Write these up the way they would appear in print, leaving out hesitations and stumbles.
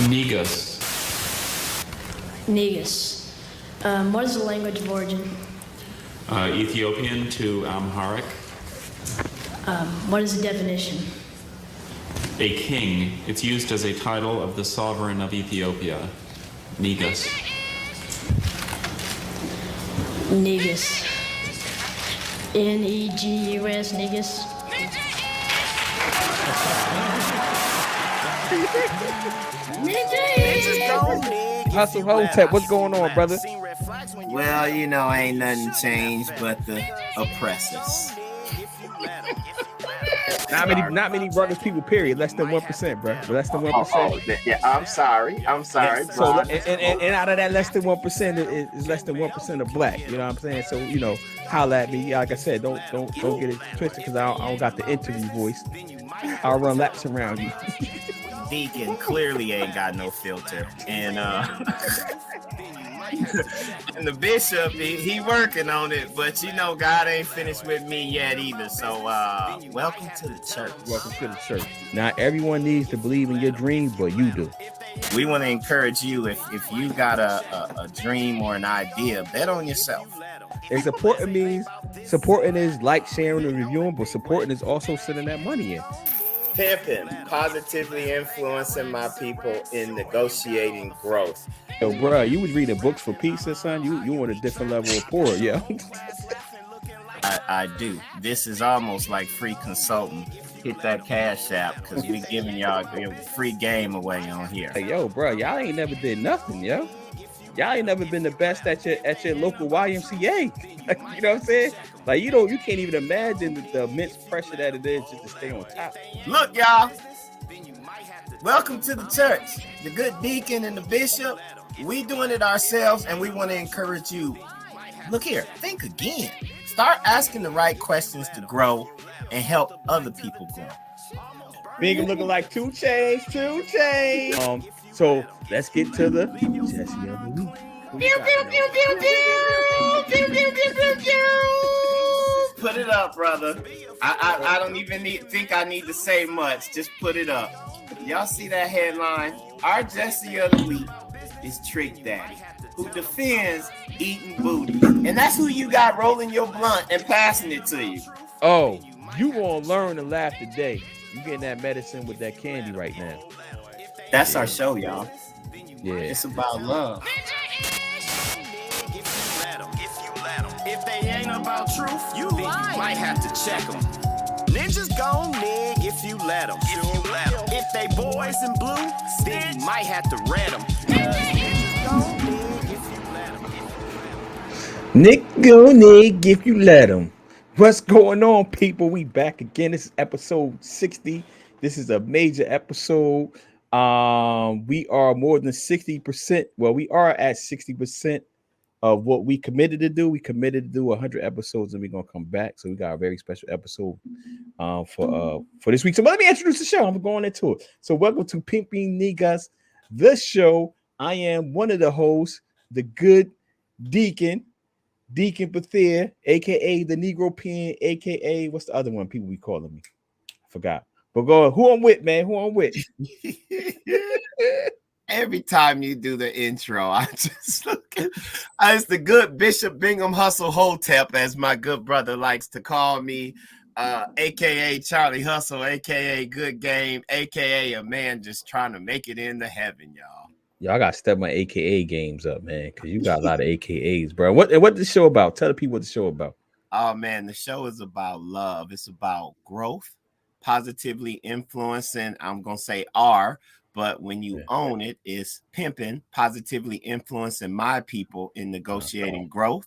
Negus. Negus. What is the language of origin? Ethiopian to Amharic. What is the definition? A king. It's used as a title of the sovereign of Ethiopia. Negus. Negus. Negus. Negus. Hustle Hotep, what's going on, brother? Well, you know, ain't nothing changed but the oppressors. Not many brothers people. Period. Less than 1%, bro. Less than 1%. Yeah, I'm sorry. So and out of that less than 1% is less than 1% of black. You know what I'm saying? So holla at me. Like I said, don't get it twisted because I don't got the interview voice. I'll run laps around you. Deacon clearly ain't got no filter, and and the bishop he working on it, but God ain't finished with me yet either. So welcome to the church. Welcome to the church. Not everyone needs to believe in your dreams, but you do. We want to encourage you if you got a dream or an idea, bet on yourself. And supporting is like, sharing, and reviewing, but supporting is also sending that money in. P.I.M.P.I.N.G, positively influencing my people in negotiating growth. Yo, bro, you was reading books for pizza, son. You want a different level of poor, yeah. I do. This is almost like free consulting. Hit that Cash App because we giving y'all a free game away on here. Hey, yo, bro, y'all ain't never did nothing, yo. Y'all ain't never been the best at your local YMCA. You know what I'm saying? Like you can't even imagine the immense pressure that it is just to stay on top. Look, y'all. Welcome to the church. The good deacon and the bishop. We doing it ourselves, and we want to encourage you. Look here, think again. Start asking the right questions to grow and help other people grow. BIngham looking like 2 chains. So let's get to the Jessie of the week. Put it up, brother. I don't even think I need to say much. Just put it up. Y'all see that headline? Our Jessie of the week is Trick Daddy, who defends eating booty. And that's who you got rolling your blunt and passing it to you. Oh, you gonna learn to laugh today. You getting that medicine with that candy right now. That's our show, y'all. Yeah. It's about love. If they ain't about truth, you might have to check them. Ninjas gon' nig if you let them. If they boys in blue, then you might have to red them. Ninjas gon' nig if you let them. Nick go nig if you let him. What's going on, people? We back again. This is episode 60. This is a major episode. We are more than 60%. Well, we are at 60% of what we committed to do. We committed to do 100 episodes, and we're gonna come back. So we got a very special episode for this week. So let me introduce the show. I'm going into it. So welcome to P.I.M.P.I.N.G, Negus, the show. I am one of the hosts, the good Deacon Bethea, aka the Negro Pen, aka what's the other one people be calling me? I forgot. But go on, who I'm with, man? Who I'm with? Every time you do the intro, I just look at as the good Bishop Bingham Hustle Hotep, as my good brother likes to call me, aka Charlie Hustle, aka Good Game, aka a man just trying to make it into heaven, y'all. Y'all gotta step my AKA games up, man, because you got a lot of AKAs, bro. What the show about? Tell the people what the show about. Oh man, the show is about love. It's about growth, positively influencing. I'm gonna say but when you own it, it's pimping, positively influencing my people in negotiating growth.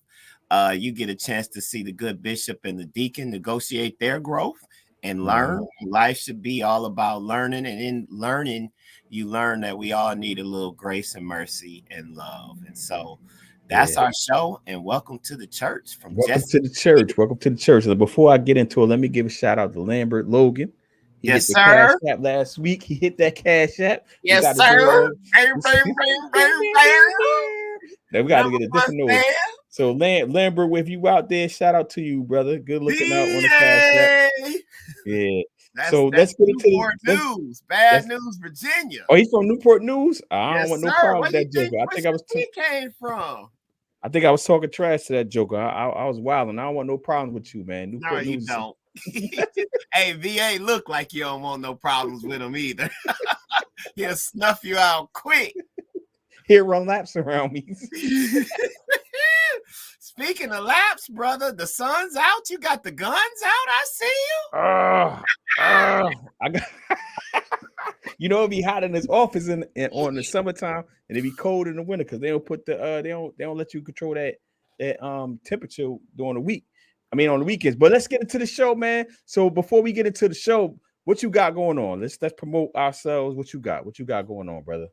You get a chance to see the good bishop and the deacon negotiate their growth and learn. Life should be all about learning, and in learning, you learn that we all need a little grace and mercy and love. And so that's our show. And welcome to the church. Welcome to the church. And before I get into it, let me give a shout out to Lambert Logan. He hit the Cash App last week. He hit that Cash App. Yes, sir. Now we got to get a different noise. So Lambert, if you out there, shout out to you, brother. Good looking out on the Cash App. Yeah. So That's let's get into Newport news. Bad news, Virginia. Oh, he's from Newport News. I don't Yes, want no sir. problem Where with you that joker. think I think I Pusha was T came from? I think I was talking trash to that joker. I was wild, and I don't want no problems with you, man. No, Newport you News. don't. Hey, VA look like you don't want no problems with him either. He'll snuff you out quick. He'll run laps around me. Speaking of laps, brother, the sun's out. You got the guns out. I see you. I got. It'd be hot in his office on the summertime, and it'd be cold in the winter because they don't put the they don't let you control that temperature during the week. I mean on the weekends. But let's get into the show, man. So before we get into the show, what you got going on? Let's promote ourselves. What you got? What you got going on, brother?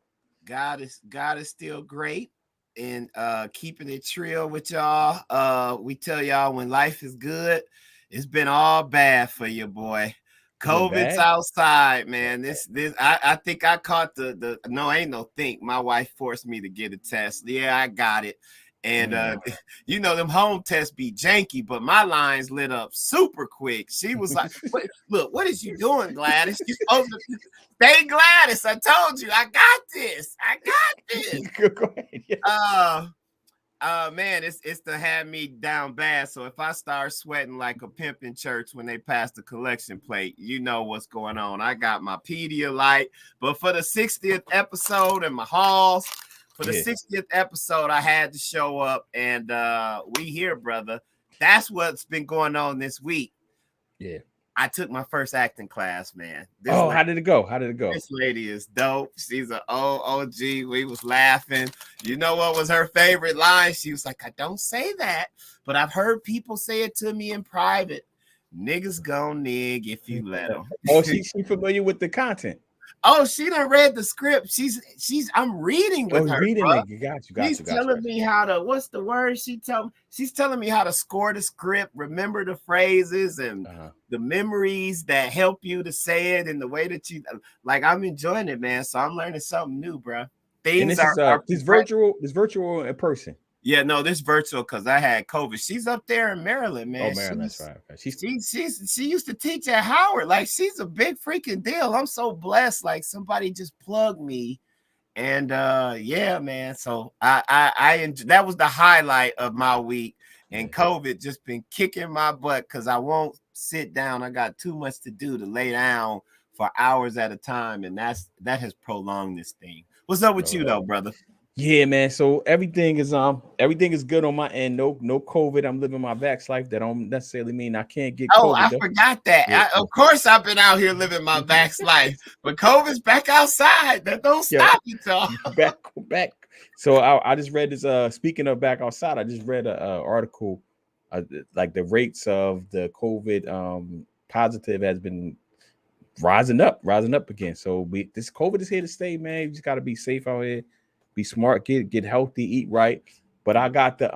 God is still great, and keeping it trill with y'all. We tell y'all when life is good, it's been all bad for you, boy. COVID's outside, man. I think I caught the no, ain't no think. My wife forced me to get a test. Yeah, I got it. And them home tests be janky, but my lines lit up super quick. She was like, look, what is you doing, Gladys? You supposed to stay Gladys. I told you, I got this. Go ahead. Yeah. Man, it's to have me down bad. So if I start sweating like a pimp in church when they pass the collection plate, you know what's going on. I got my Pedialyte, but for the 60th episode and my halls, for the 60th episode, I had to show up, and we here, brother. That's what's been going on this week. Yeah. I took my first acting class, man. How did it go? This lady is dope. She's an OG. We was laughing. You know what was her favorite line? She was like, I don't say that, but I've heard people say it to me in private. Niggas gon' nig if you let them. Oh, she's familiar with the content. Oh, she done read the script. I'm reading with her. Reading bro. it. Got you. She's telling me how to, what's the word she's telling me how to score the script, remember the phrases and the memories that help you to say it in the way that you like. I'm enjoying it, man. So I'm learning something new, bro. Things are this virtual in person. Yeah, no, this virtual because I had COVID. She's up there in Maryland, man. Oh, Maryland, that's right. She used to teach at Howard. Like, she's a big freaking deal. I'm so blessed. Like, somebody just plugged me, and yeah, man. So I that was the highlight of my week. And COVID just been kicking my butt because I won't sit down. I got too much to do to lay down for hours at a time, and that has prolonged this thing. What's up with you though, brother? Yeah, man. So everything is good on my end. No COVID. I'm living my vax life. That don't necessarily mean I can't get COVID. I forgot that. Yeah. Of course, I've been out here living my vax life, but COVID's back outside. That don't stop you, y'all. Back. So I just read this. Speaking of back outside, I just read an article, like the rates of the COVID positive has been rising up again. So this COVID is here to stay, man. You just got to be safe out here. Be smart, get healthy, eat right. But I got the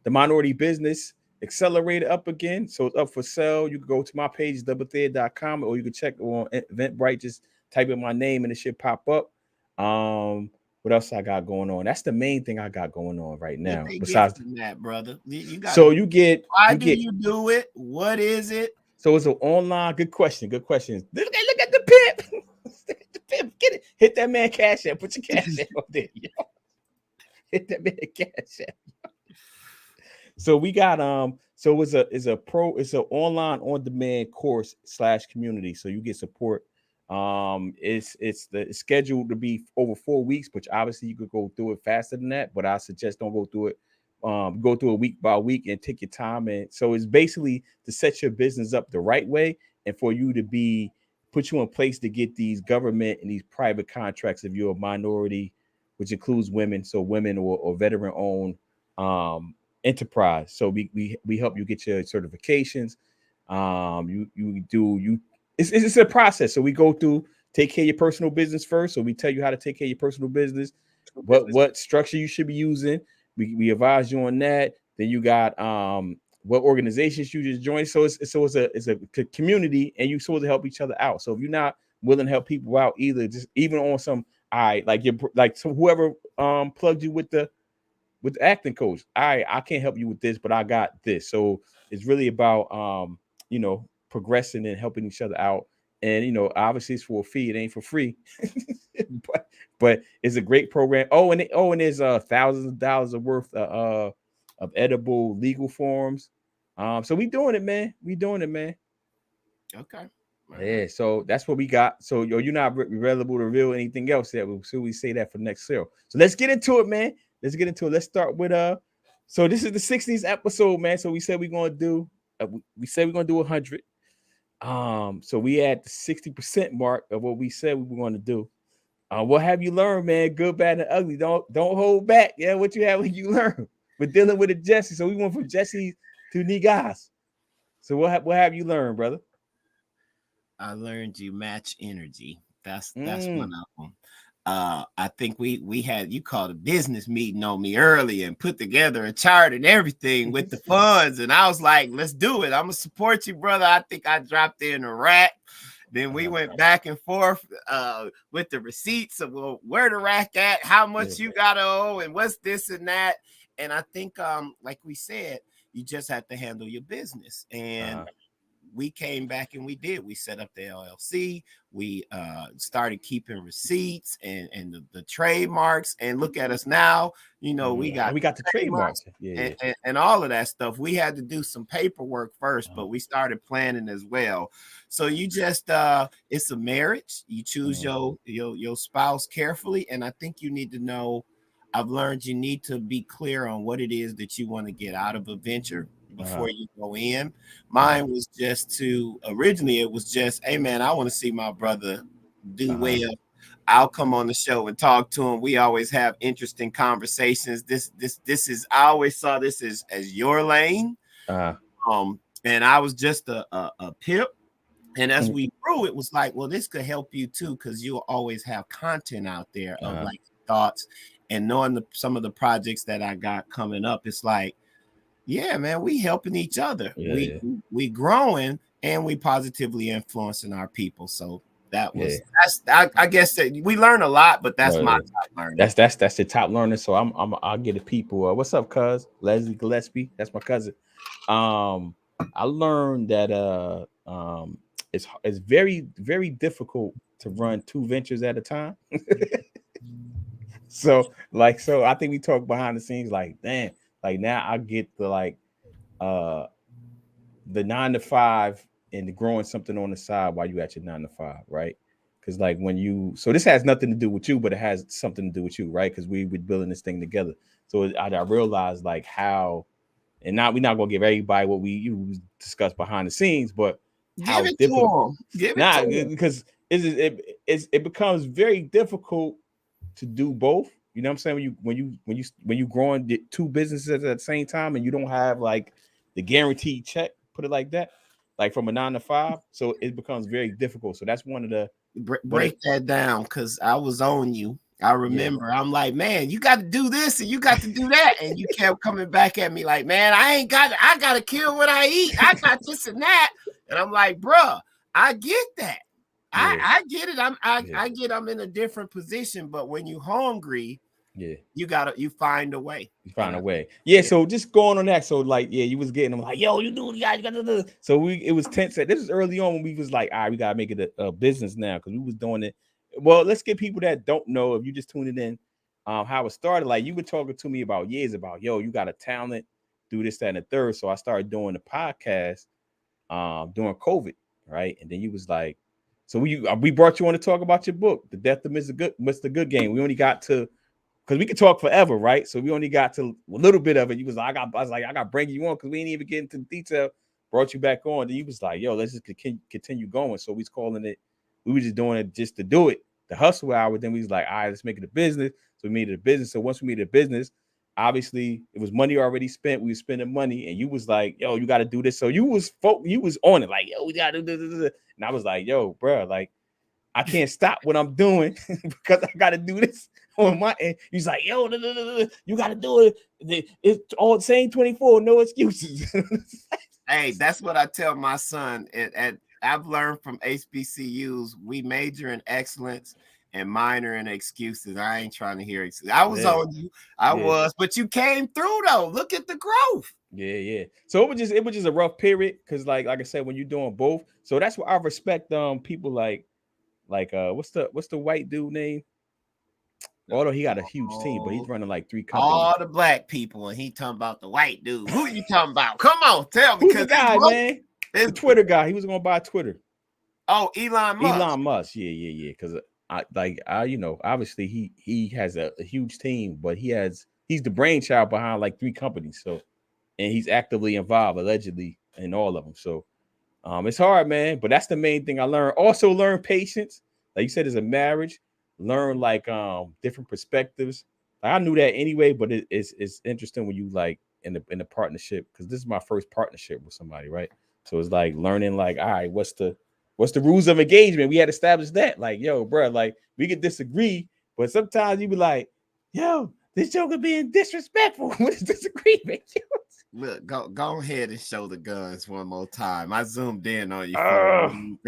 minority business accelerator up again. So it's up for sale. You can go to my page, Bethea.com, or you can check on Eventbrite. Just type in my name and it should pop up. What else I got going on? That's the main thing I got going on right now. Besides that, brother. You get why do you do it? What is it? So it's an online. Good question. Look at the pimp. Get it. Hit that man cash app. Put your cash app up there. Yo. Hit that man cash app. So we got so it's an online on-demand course / community. So you get support. It's scheduled to be over 4 weeks, which obviously you could go through it faster than that, but I suggest don't go through it. Go through it week by week and take your time. And so it's basically to set your business up the right way and for you to put you in place to get these government and these private contracts if you're a minority, which includes women. So women or veteran owned enterprise. So we help you get your certifications. It's a process. So we go through, take care of your personal business first. So we tell you how to take care of your personal business, what structure you should be using. We advise you on that. Then you got what organizations you just join. So it's a community, and you're supposed to help each other out. So if you're not willing to help people out either, just even on some whoever plugged you with the acting coach. I can't help you with this, but I got this. So It's really about progressing and helping each other out. And obviously it's for a fee. It ain't for free, but it's a great program. And there's thousands of dollars of worth of edible legal forms. So we doing it, man. Okay. Yeah, so that's what we got. So you're not available to reveal anything else yet. So we say that for next show. So let's get into it, man. Let's start with So this is the 60th episode, man. So we said we're gonna do. We said we're gonna do 100. So we at the 60% mark of what we said we were gonna do. What have you learned, man? Good, bad, and ugly. Don't hold back. Yeah, what you learned? We're dealing with a Jesse. So we went from Jessies to Negus. So what have you learned, brother? I learned you match energy. That's one of them. I think we had, you called a business meeting on me early and put together a chart and everything with the funds. And I was like, let's do it. I'm gonna support you, brother. I think I dropped in a rack. Then we went back and forth with the receipts of, well, where the rack at, how much you gotta owe, and what's this and that. And I think like we said, you just have to handle your business. And we came back and we set up the LLC. We started keeping receipts and the trademarks, and look at us now. We got the trademarks and all of that stuff. We had to do some paperwork first, but we started planning as well. So you just it's a marriage. You choose your spouse carefully, and I think you need to know. I've learned you need to be clear on what it is that you want to get out of a venture before you go in. Mine was just originally it was just, hey man, I want to see my brother do well. I'll come on the show and talk to him. We always have interesting conversations. This is, I always saw this as your lane. And I was just a pip. And as we grew, it was like, well, this could help you too, because you'll always have content out there of like thoughts, and knowing some of the projects that I got coming up. It's like, yeah, man, we helping each other. We growing, and we positively influencing our people. So that was I guess that we learn a lot, but that's my top learning. That's the top learning. So I'll get the people. What's up, cuz? Leslie Gillespie, that's my cousin. I learned that it's very, very difficult to run two ventures at a time. So I think we talked behind the scenes, like, damn, like now I get the the 9 to 5 and growing something on the side while you at your 9 to 5, right? Because like so this has nothing to do with you, but it has something to do with you, right? Because we were building this thing together. So I realized like how, and we're not gonna give everybody what we discussed behind the scenes, but how difficult. Because it becomes very difficult to do both. You know what I'm saying? When you growing two businesses at the same time, and you don't have like the guaranteed check, put it like that, like from a 9 to 5. So it becomes very difficult. So that's one of the break that down, because I was on you. I remember I'm like, man, you got to do this and you got to do that, and you kept coming back at me like, man, I gotta kill what I eat. I got this and that, and I'm like, bruh, I get that. I get it. I'm in a different position, but when you hungry, you find a way. So just going on that. So like, you was getting them like, yo, you do, you got to. So it was tense. This is early on when we was like, all right, we gotta make it a business now, because we was doing it. Well, let's get people that don't know, if you just tuning in, how it started. Like, you were talking to me about years about, yo, you got a talent, do this, that, and the third. So I started doing the podcast during COVID, right? And then you was like, so we brought you on to talk about your book, The Death of Mr. Good Game. We only got to, because we could talk forever, right? So we only got to a little bit of it. You was like, I got to bring you on because we ain't even get into the detail. Brought you back on. Then you was like, yo, let's just continue going. So we was calling it, we were just doing it just to do it, the hustle hour. Then we was like, all right, let's make it a business. So we made it a business. So once we made it a business, obviously it was money already spent. We were spending money, and you was like, yo, you got to do this. So you was on it, like, yo, we got to do this. And I was like, yo, bro, like, I can't stop what I'm doing because I got to do this on my end. He's like, yo, you got to do it. It's all the same 24, no excuses. Hey, that's what I tell my son. And I've learned from HBCUs, we major in excellence and minor in excuses. I ain't trying to hear excuses. I was on you. I was, but you came through though. Look at the growth. Yeah. So it was just a rough period because like I said, when you're doing both, so that's why I respect people like what's the white dude name? Although he got a huge team, but he's running like 3 companies. All the black people, and he talking about the white dude. Who you talking about? Come on, tell me. Who's the guy, man? The It's, Twitter guy. He was gonna buy Twitter. oh, Elon Musk. Elon Musk. Yeah. Because obviously he has a huge team, but he's the brainchild behind like 3 companies. So, and he's actively involved allegedly in all of them. So, it's hard, man. But that's the main thing I learned. Also, learn patience. Like you said, as a marriage, learn like different perspectives. Like, I knew that anyway, but it's interesting when you like in the partnership, because this is my first partnership with somebody, right? So it's like learning, like, all right, what's the rules of engagement? We had established that, like, yo, bro, like we could disagree, but sometimes you be like, yo, this joker being disrespectful. What is disagreement? Look, go ahead and show the guns one more time. I zoomed in on you.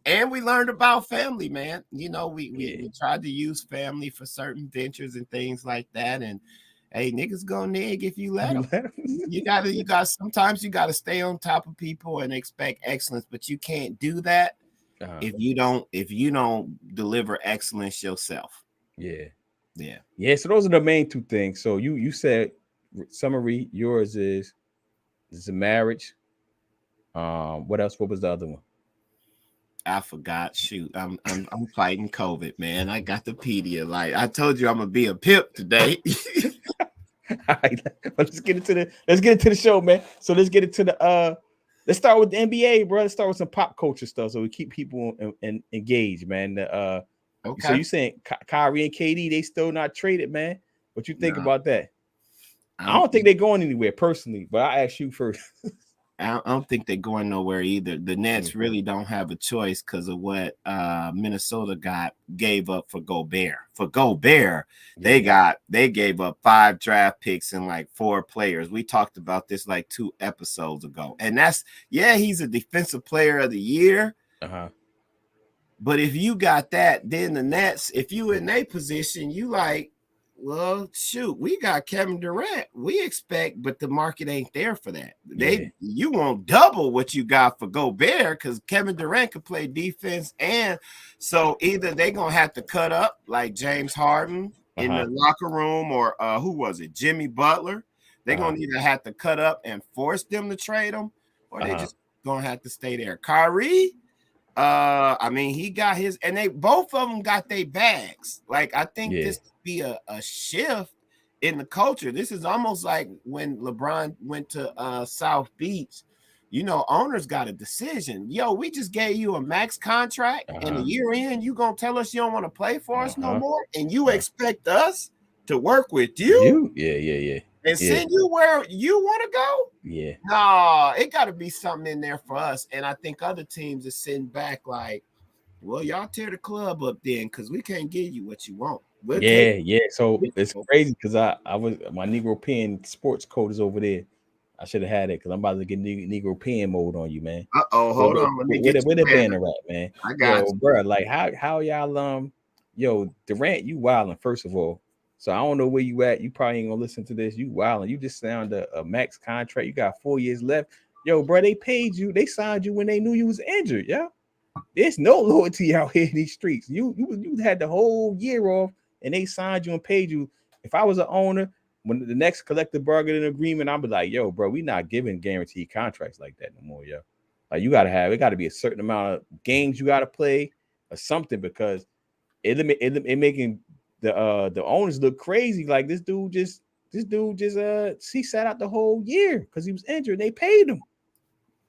And we learned about family, man. You know, we tried to use family for certain ventures and things like that. And hey, niggas gonna nig if you let them. you gotta sometimes you gotta stay on top of people and expect excellence, but you can't do that if you don't deliver excellence yourself. Yeah. So those are the main 2 things. So you said summary. Yours is a marriage. What else? What was the other one? I forgot. Shoot, I'm fighting COVID, man. I got the Pedia. Like I told you, I'm gonna be a pimp today. All right, let's get into the show, man. So let's get into the let's start with the NBA, bro. Let's start with some pop culture stuff so we keep people engaged, man. Okay. So you saying Kyrie and KD, they still not traded, man? What you think about that? I don't think they're going anywhere personally, but I ask you first. I don't think they're going nowhere either. The Nets really don't have a choice because of what Minnesota gave up for Gobert. For Gobert, they gave up 5 draft picks and like 4 players. We talked about this like 2 episodes ago. And he's a defensive player of the year. But if you got that, then the Nets, if you in their position, you like, well, shoot, we got Kevin Durant. We expect, but the market ain't there for that. You won't double what you got for Gobert because Kevin Durant could play defense, and so either they're gonna have to cut up like James Harden in the locker room, or who was it, Jimmy Butler? They're gonna either have to cut up and force them to trade them, or they just gonna have to stay there. Kyrie. I mean, he got his, and they both of them got their bags. Like, I think this could be a shift in the culture. This is almost like when LeBron went to South Beach. You know, owners got a decision. Yo, we just gave you a max contract, and a year in, you gonna tell us you don't want to play for us no more, and you expect us to work with you? Yeah. And send you where you want to go? Yeah. No, it got to be something in there for us. And I think other teams are sitting back like, well, y'all tear the club up then because we can't give you what you want. So it's crazy because I was my Negro P.I.N.G sports code is over there. I should have had it because I'm about to get Negro P.I.N.G mode on you, man. Hold on. Let me get where the banner at, man? I got you, bro. Like how y'all Durant, you wilding first of all. So I don't know where you at. You probably ain't gonna listen to this. You wilding. You just signed a max contract. You got 4 years left. Yo, bro, they paid you. They signed you when they knew you was injured. Yeah, there's no loyalty out here in these streets. You had the whole year off, and they signed you and paid you. If I was an owner, when the next collective bargaining agreement, I'd be like, yo, bro, we not giving guaranteed contracts like that no more, yo. Like it got to be a certain amount of games you got to play or something because it making the owners look crazy. Like this dude just he sat out the whole year because he was injured and they paid him.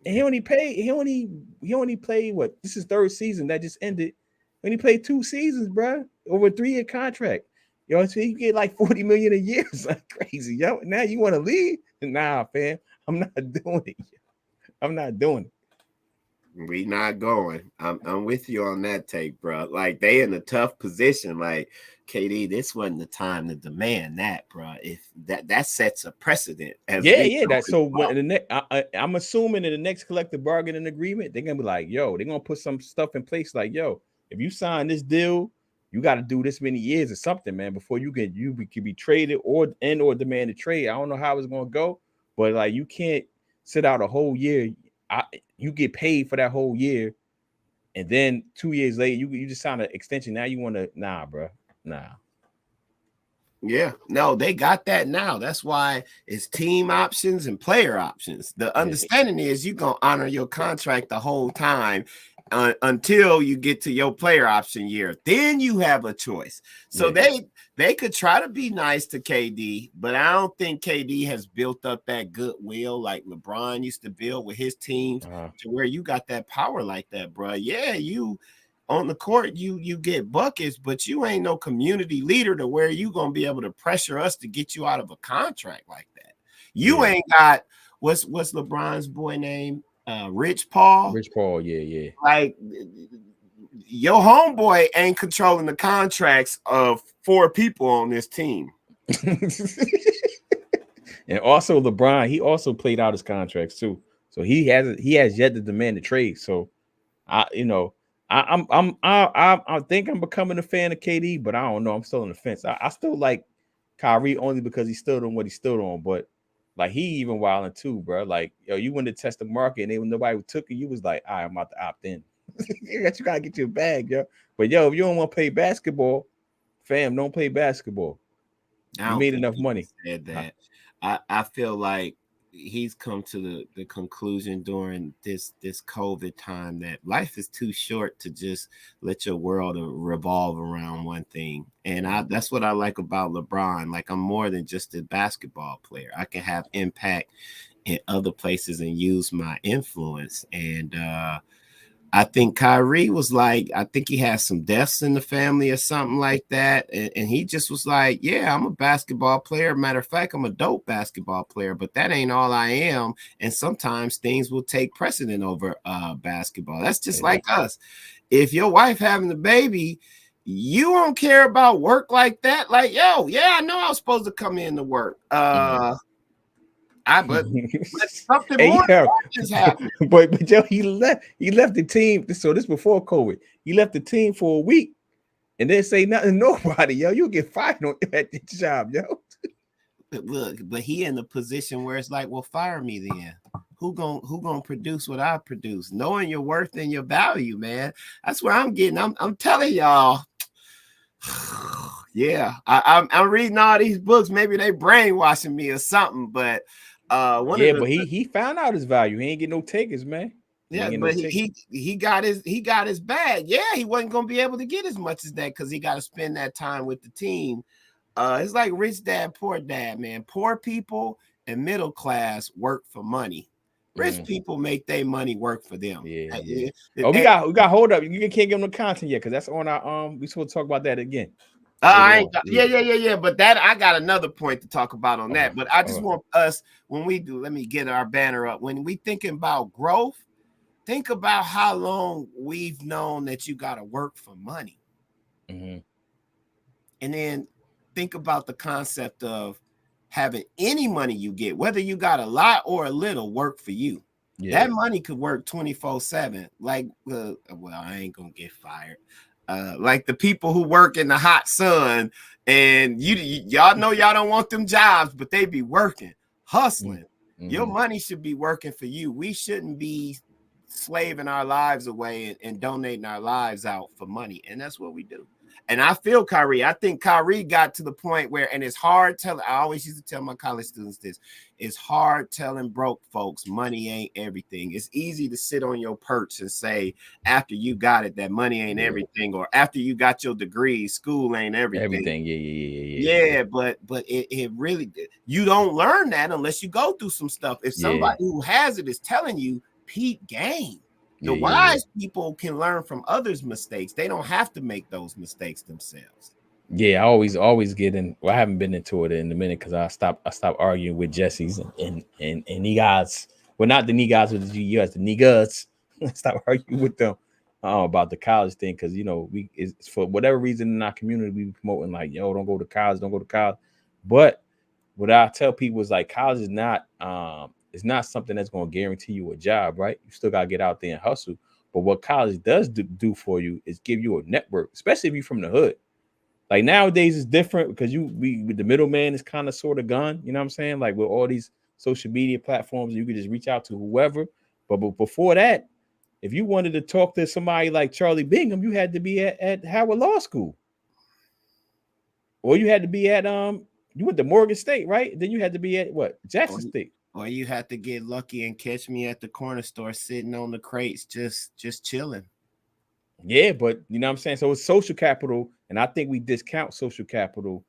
And he only played what? This is 3rd season that just ended. When he played 2 seasons, bro, over a 3-year contract. Yo, so you get like $40 million a year. It's like crazy. Yo, now you want to leave? Nah, fam. I'm not doing it. I'm not doing it. We not going. I'm with you on that take, bro. Like they in a tough position. Like KD, this wasn't the time to demand that, bro. If that sets a precedent. That's so. When I'm assuming in the next collective bargaining agreement, they're gonna be like, yo, they're gonna put some stuff in place. Like, yo, if you sign this deal you got to do this many years or something, man, before you can be traded or demand a trade. I don't know how it's gonna go, but like you can't sit out a whole year. You get paid for that whole year, and then 2 years later, you just sign an extension. Now you want to bro, nah. Yeah, no, they got that now. That's why it's team options and player options. The understanding is you're going to honor your contract the whole time until you get to your player option year. Then you have a choice. So they could try to be nice to KD, but I don't think KD has built up that goodwill like LeBron used to build with his teams to where you got that power like that, bro. Yeah, you on the court, you get buckets, but you ain't no community leader to where you gonna be able to pressure us to get you out of a contract like that. You ain't got what's LeBron's boy name? Rich Paul. Rich Paul, yeah. Like your homeboy ain't controlling the contracts of 4 people on this team. And also LeBron, he also played out his contracts too. So he has yet to demand a trade. So I think I'm becoming a fan of KD, but I don't know. I'm still on the fence. I still like Kyrie only because he stood on what he stood on, but like he even wilding too, bro. Like, yo, you went to test the market and nobody took it. You was like, all right, I'm about to opt in. You gotta get your bag, yo. But yo, if you don't want to play basketball, fam, don't play basketball. You made enough money. Said that. I feel like he's come to the conclusion during this COVID time that life is too short to just let your world revolve around one thing. And that's what I like about LeBron. Like, I'm more than just a basketball player. I can have impact in other places and use my influence. And I think Kyrie was like, I think he had some deaths in the family or something like that. And he just was like, yeah, I'm a basketball player. Matter of fact, I'm a dope basketball player, but that ain't all I am. And sometimes things will take precedent over basketball. That's just like us. If your wife having a baby, you don't care about work like that. Like, yo, yeah, I know I was supposed to come in to work. But something more just happened. But yo, he left the team. So this before COVID. He left the team for a week and then say nothing to nobody. Yo, you'll get fired at the job, yo. But he in the position where it's like, well, fire me then. Who gonna produce what I produce? Knowing your worth and your value, man. That's where I'm getting. I'm telling y'all. Yeah, I'm reading all these books. Maybe they brainwashing me or something, but but he found out his value. He ain't get no takers, man. Yeah, but he got his bag. Yeah, he wasn't gonna be able to get as much as that because he got to spend that time with the team. It's like rich dad, poor dad, man. Poor people and middle class work for money. Rich people make their money work for them. Yeah. We got hold up. You can't give them the content yet because that's on our we supposed to talk about that again. Yeah. But that I got another point to talk about on that. But I just want us when we do. Let me get our banner up. When we thinking about growth, think about how long we've known that you got to work for money, and then think about the concept of having any money you get, whether you got a lot or a little, work for you. Yeah. That money could work 24/7. Like, well, I ain't gonna get fired. Like the people who work in the hot sun, and y'all know y'all don't want them jobs, but they be working, hustling. Your money should be working for you. We shouldn't be slaving our lives away and donating our lives out for money, and that's what we do. And I feel Kyrie. I think Kyrie got to the point where, and it's hard telling. I always used to tell my college students this: it's hard telling broke folks money ain't everything. It's easy to sit on your perch and say after you got it that money ain't everything, or after you got your degree, school ain't everything. Yeah. But it really, you don't learn that unless you go through some stuff. If somebody who has it is telling you, peep game. The wise people can learn from others' mistakes. They don't have to make those mistakes themselves. Yeah, I always get in. Well, I haven't been into it in a minute because I stopped arguing with Jessies and Negus. Well, not the Negus with the GUS, the Negus. Stop arguing with them about the college thing because it's for whatever reason in our community we promoting like, yo, don't go to college. But what I tell people is like college is not it's not something that's going to guarantee you a job, right? You still got to get out there and hustle. But what college does do for you is give you a network, especially if you're from the hood. Like nowadays it's different because the middleman is kind of sort of gone. You know what I'm saying? Like with all these social media platforms, you could just reach out to whoever. But before that, if you wanted to talk to somebody like Charlie BIngham, you had to be at Howard Law School. Or you had to be at you went to Morgan State, right? Then you had to be at what? Jackson State. Or you had to get lucky and catch me at the corner store sitting on the crates just chilling. Yeah, but you know what I'm saying? So it's social capital, and I think we discount social capital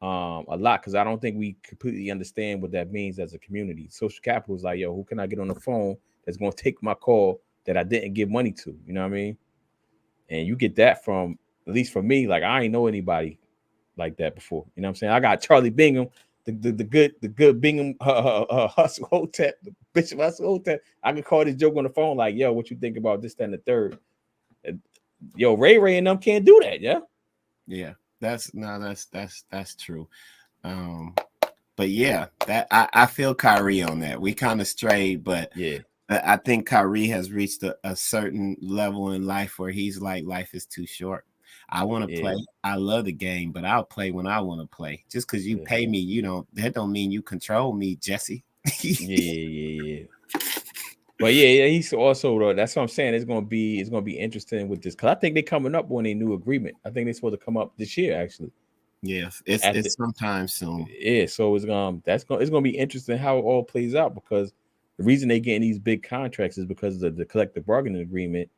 a lot because I don't think we completely understand what that means as a community. Social capital is like, yo, who can I get on the phone that's gonna take my call that I didn't give money to? You know what I mean? And you get that from, at least for me, like I ain't know anybody like that before. You know what I'm saying? I got Charlie BIngham, the good BIngham Hustle Hotep, the Bishop Hustle Hotep. I can call this joke on the phone like, yo, what you think about this, that, and the third? Yo, Ray and them can't do that, yeah. Yeah, that's true. But yeah, that I feel Kyrie on that. We kind of strayed, but yeah, I think Kyrie has reached a certain level in life where he's like, life is too short. I want to play. I love the game, but I'll play when I want to play. Just because you pay me, that don't mean you control me, Jesse. yeah. But yeah, he's also that's what I'm saying. It's gonna be interesting with this because I think they're coming up on a new agreement. I think they're supposed to come up this year, actually. Yeah, it's sometime soon. Yeah, so it's gonna be interesting how it all plays out because the reason they getting these big contracts is because of the collective bargaining agreement.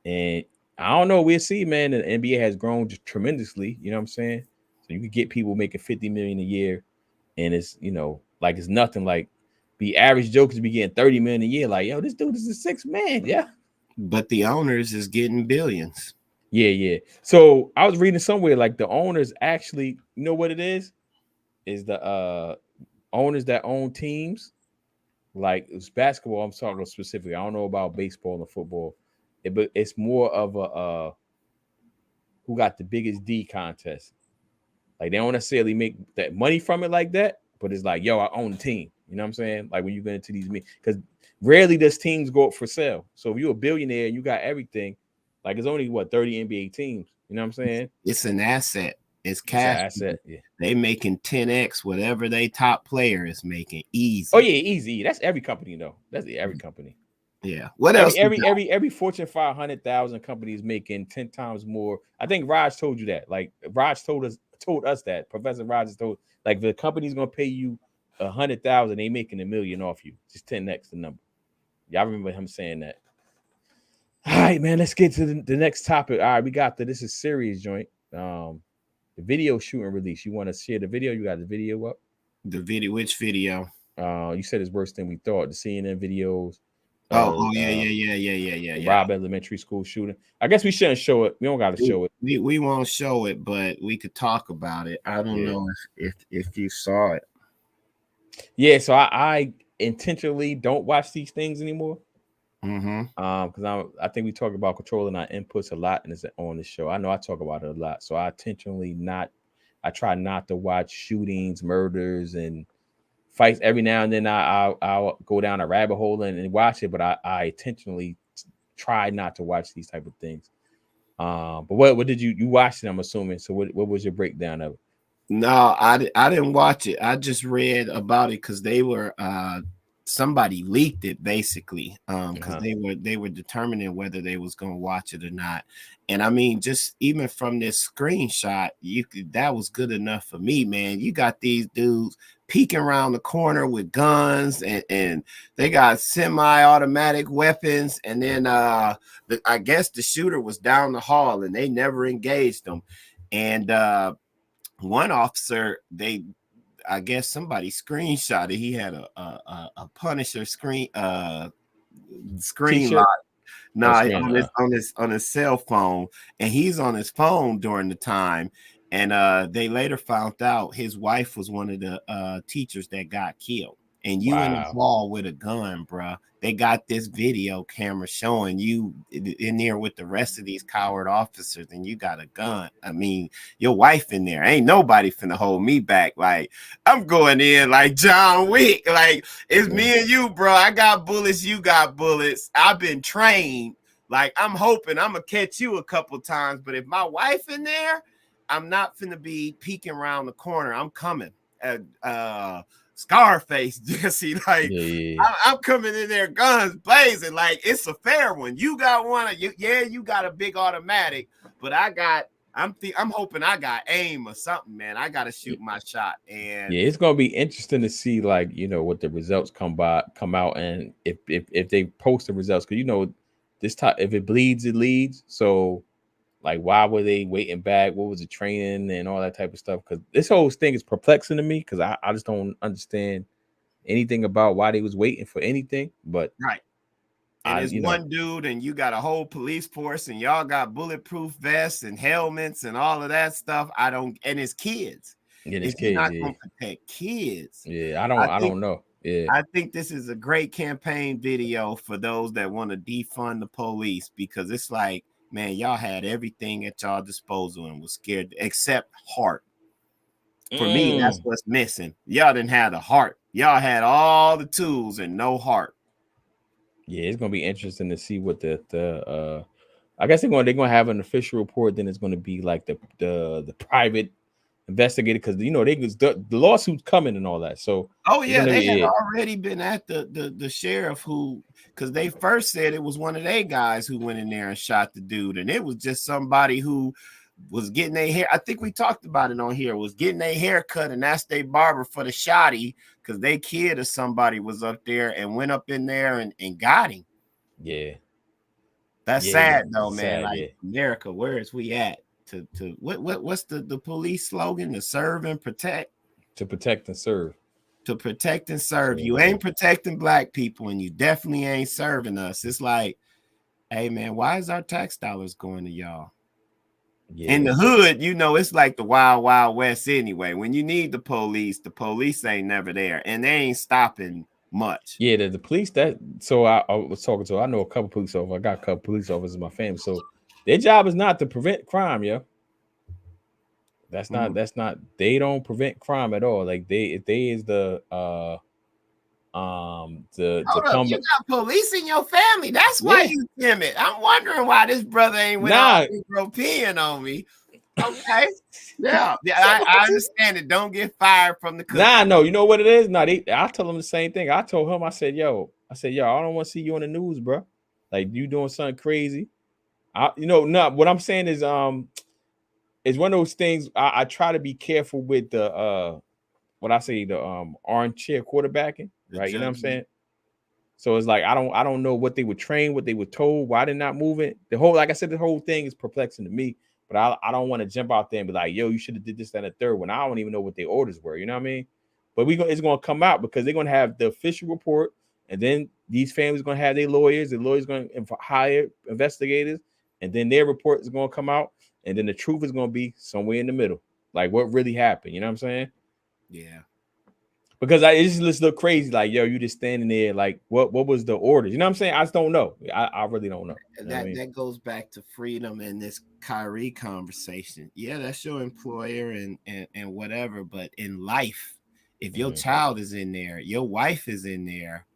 And I don't know, we'll see, man. The NBA has grown tremendously. You know what I'm saying? So you could get people making $50 million a year, and it's like it's nothing. Like the average jokers be getting $30 million a year. Like, yo, this dude is a six man, yeah. But the owners is getting billions. Yeah. So I was reading somewhere like the owners actually, you know what it is the owners that own teams. Like it's basketball, I'm talking specifically. I don't know about baseball and football, but it's more of a who got the biggest D contest. Like they don't necessarily make that money from it like that, but it's like, yo, I own the team. You know what I'm saying? Like when you get into these meetings, because rarely does teams go up for sale. So if you're a billionaire and you got everything, like it's only 30 NBA teams. You know what I'm saying? It's an asset. It's cash. It's an asset. Yeah. They making 10x whatever they top player is making. Easy. Oh yeah, easy. That's every company though. That's every company. Yeah. What else? Every Fortune 500,000 company is making 10 times more. I think Raj told you that. Like Raj told us that. Professor Raj has told, like, the company's gonna pay you 100,000, they making $1 million off you. Just 10x the number. Y'all remember him saying that. All right, man. Let's get to the next topic. All right, we got this is serious joint. The video shooting release. You want to share the video? You got the video up? The video, which video? You said it's worse than we thought. The CNN videos. Yeah. Rob Elementary School shooting. I guess we shouldn't show it. We don't got to show it. We won't show it, but we could talk about it. I don't know if you saw it. Yeah, so I intentionally don't watch these things anymore. Because I think we talk about controlling our inputs a lot, and it's on the show. I know I talk about it a lot, so I try not to watch shootings, murders, and fights. Every now and then I'll go down a rabbit hole and watch it, but I intentionally try not to watch these type of things. But what did you watched it? I'm assuming. So what was your breakdown of it? No, I didn't watch it. I just read about it because they were somebody leaked it basically because they were determining whether they was going to watch it or not. And I mean, just even from this screenshot, that was good enough for me, man. You got these dudes peeking around the corner with guns and they got semi-automatic weapons, and then I guess the shooter was down the hall and they never engaged them. And one officer, I guess somebody screenshotted. He had a Punisher screen lock. On his cell phone, and he's on his phone during the time. And they later found out his wife was one of the teachers that got killed. And you in the hall with a gun, bro. They got this video camera showing you in there with the rest of these coward officers, and you got a gun. I mean, your wife in there. Ain't nobody finna hold me back. Like, I'm going in like John Wick. Like, it's me and you, bro. I got bullets. You got bullets. I've been trained. Like, I'm hoping I'm gonna catch you a couple times, but if my wife in there, I'm not finna be peeking around the corner. I'm coming. Scarface, Jesse. Like, Yeah. I'm coming in there, guns blazing. Like, it's a fair one. You got one. You got a big automatic, but I'm hoping I got aim or something, man. I gotta shoot my shot. And yeah, it's gonna be interesting to see, like, you know, what the results come out, and if they post the results, because you know, this time if it bleeds, it leads. So, like, why were they waiting back? What was the training and all that type of stuff? Because this whole thing is perplexing to me, because I just don't understand anything about why they was waiting for anything. But right. And it's you know, one dude, and you got a whole police force, and y'all got bulletproof vests and helmets and all of that stuff. And it's kids. getting his If you're kids, not going to protect kids, yeah, I don't know. Yeah, I think this is a great campaign video for those that want to defund the police, because it's like, man, y'all had everything at y'all disposal and was scared, except heart. For me, that's what's missing. Y'all didn't have the heart. Y'all had all the tools and no heart. Yeah, it's gonna be interesting to see what the I guess they're gonna have an official report. Then it's gonna be like the private investigator, because you know the lawsuit's coming and all that. So They had already been at the sheriff, who, because they first said it was one of their guys who went in there and shot the dude, and it was just somebody who was getting their hair. I think we talked about it on here. Was getting their hair cut and asked their barber for the shotty, because their kid or somebody was up there and went up in there and got him. Yeah, that's sad though, Sad, man. Like, yeah. America, where is we at? To what's the police slogan? To serve and protect. To protect and serve. To protect and serve. You ain't protecting black people, and you definitely ain't serving us. It's like, hey man, why is our tax dollars going to y'all? Yeah. In the hood, you know, it's like the wild, wild west anyway. When you need the police ain't never there, and they ain't stopping much. Yeah, the police I was talking to. I know a couple police officers. I got a couple police officers in my family. So their job is not to prevent crime, yo. That's not. They don't prevent crime at all. Like they is the Hold up, you got police in your family. That's why you timid. I'm wondering why this brother ain't with all Negro peeing on me. Okay. Yeah. I understand it. Don't get fired from the cookie. No, you know what it is? I tell them the same thing. I told him, I said, yo, I don't want to see you on the news, bro. Like, you doing something crazy. What I'm saying is one of those things. I try to be careful with the armchair quarterbacking, right? You know what I'm saying? So it's like I don't know what they were trained, what they were told, why they're not moving. The whole thing is perplexing to me. But I don't want to jump out there and be like, yo, you should have did this, that, and the third one. I don't even know what their orders were. You know what I mean? But it's going to come out, because they're going to have the official report, and then these families are going to have their lawyers. The lawyers going to hire investigators, and then their report is going to come out, and then the truth is going to be somewhere in the middle, like what really happened. You know what I'm saying? Yeah. Because it just look crazy. Like, yo, you just standing there. Like, what was the orders? You know what I'm saying? I just don't know. I really don't know. That goes back to freedom and this Kyrie conversation. Yeah, that's your employer and whatever. But in life, if your child is in there, your wife is in there,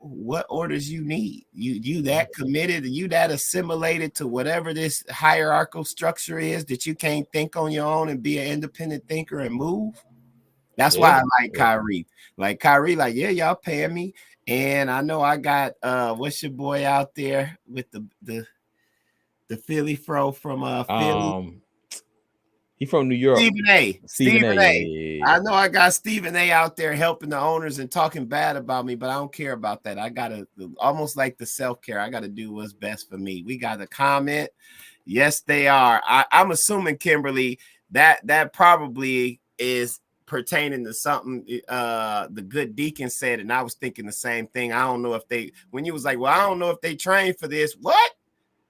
what orders you need? You that committed, you that assimilated to whatever this hierarchical structure is, that you can't think on your own and be an independent thinker and move? That's why I like Kyrie. Like Kyrie, like, yeah, y'all paying me. And I know I got what's your boy out there with the Philly fro from Philly? He from New York. Stephen A. I know I got Stephen A out there helping the owners and talking bad about me, but I don't care about that. I gotta, almost like the self-care, I gotta do what's best for me. We got a comment. Yes, they are. I'm assuming, Kimberly, that probably is pertaining to something the good deacon said, and I was thinking the same thing. I don't know if when you was like, well, I don't know if they trained for this. What?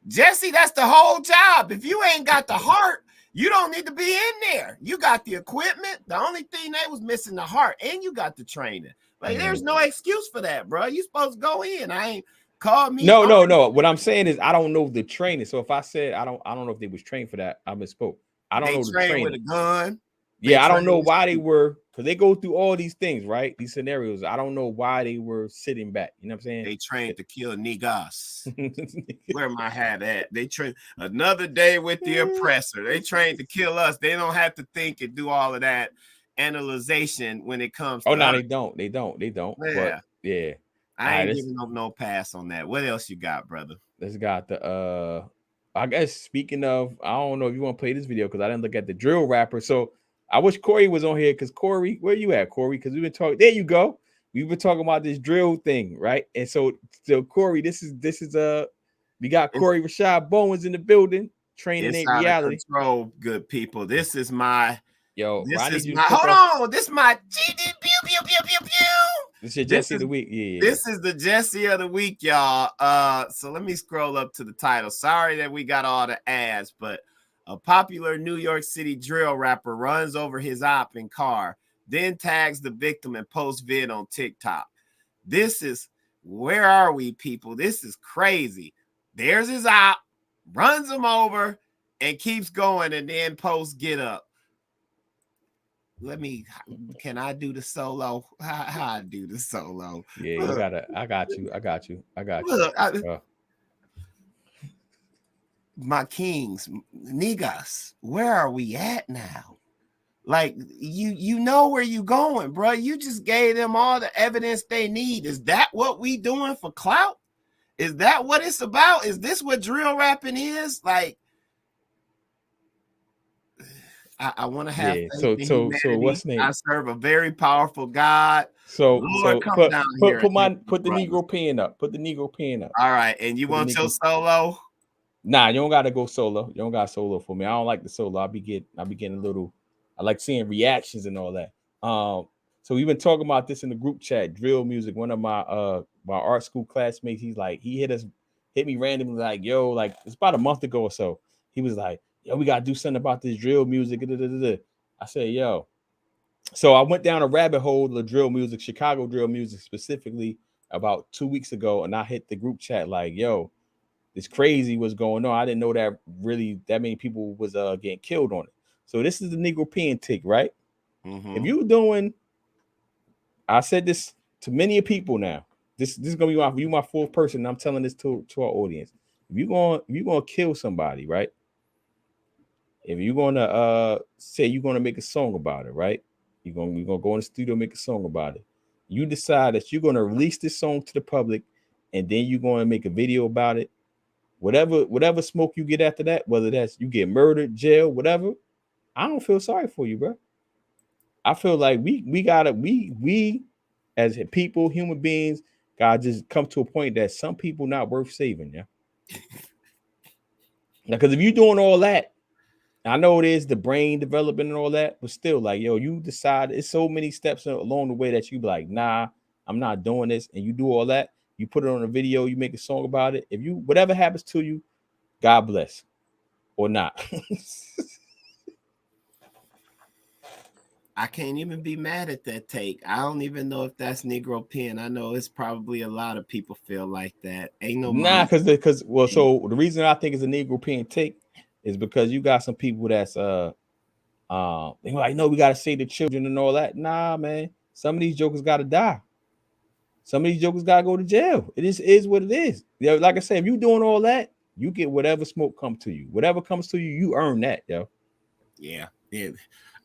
Jesse, that's the whole job. If you ain't got the heart, you don't need to be in there. You got the equipment. The only thing they was missing the heart, and you got the training. Like, there's no excuse for that, bro. You supposed to go in. I ain't called me. No. What I'm saying is I don't know the training. So if I said I don't know if they was trained for that, I misspoke. I don't know the training with a gun. Yeah, I don't know why they were, because they go through all these things, right? These scenarios. I don't know why they were sitting back. You know what I'm saying? They trained to kill Negus. Where my hat at? They train another day with the oppressor. They trained to kill us. They don't have to think and do all of that analyzation when it comes Oh to no, us. they don't. They don't. They don't. Yeah. But yeah. I ain't giving them no pass on that. What else you got, brother? This got the I guess speaking of, I don't know if you want to play this video because I didn't look at the drill rapper. So I wish Corey was on here because Corey, where you at, Corey? Because we've been talking. There you go. We've been talking about this drill thing, right? And so Corey, this is we got Corey Rashad Bowens in the building. Training ain't reality. Control, good people. This is my hold on. This is my This is Jessie of the week. Yeah. This is the Jessie of the week, y'all. So let me scroll up to the title. Sorry that we got all the ads, but a popular New York City drill rapper runs over his op in car, then tags the victim and posts vid on TikTok. This is, where are we, people? This is crazy. There's his op, runs him over, and keeps going, and then posts get up. Can I do the solo? How I do the solo? Yeah, you gotta. I got you. Look, my kings, Negus, where are we at now? Like, you know where you going, bro. You just gave them all the evidence they need. Is that what we doing for clout? Is that what it's about? Is this what drill rapping is? Like, I want to have so what's name? I serve a very powerful God. So Lord, put the Negro P.I.N.G up. Put the Negro P.I.N.G up. All right, and you want your solo? Nah, you don't gotta go solo. You don't got solo for me. I don't like the solo. I'll be getting a little. I like seeing reactions and all that. So we've been talking about this in the group chat. Drill music. One of my art school classmates. He hit me randomly like, yo, like it's about a month ago or so. He was like, yo, we gotta do something about this drill music. I said, yo. So I went down a rabbit hole of drill music, Chicago drill music specifically, about 2 weeks ago, and I hit the group chat like, yo, it's crazy what's going on. I didn't know that really that many people was getting killed on it. So this is the Negro P.I.N.G, right? Mm-hmm. If you doing, I said this to many people now. This is gonna be my fourth person. And I'm telling this to our audience. If you're gonna kill somebody, right? If you're gonna say you're gonna make a song about it, right? You're gonna go in the studio and make a song about it. You decide that you're gonna release this song to the public, and then you're gonna make a video about it. Whatever smoke you get after that, whether that's you get murdered, jail, whatever, I don't feel sorry for you, bro. I feel like we as people, human beings, gotta just come to a point that some people not worth saving, yeah. Now, because if you're doing all that, I know it is the brain development and all that, but still, like, yo, you decide it's so many steps along the way that you be like, nah, I'm not doing this, and you do all that. You put it on a video, you make a song about it. If you whatever happens to you, God bless, or not. I can't even be mad at that take. I don't even know if that's Negro Pen. I know it's probably a lot of people feel like that. Ain't no because so the reason I think it's a Negro Pen take is because you got some people that's they like, no, we gotta save the children and all that. Nah, man, some of these jokers gotta die. Some of these jokers gotta go to jail. It is what it is. Yeah, like I said, if you doing all that, you get whatever smoke come to you. Whatever comes to you, you earn that, yo. Yeah.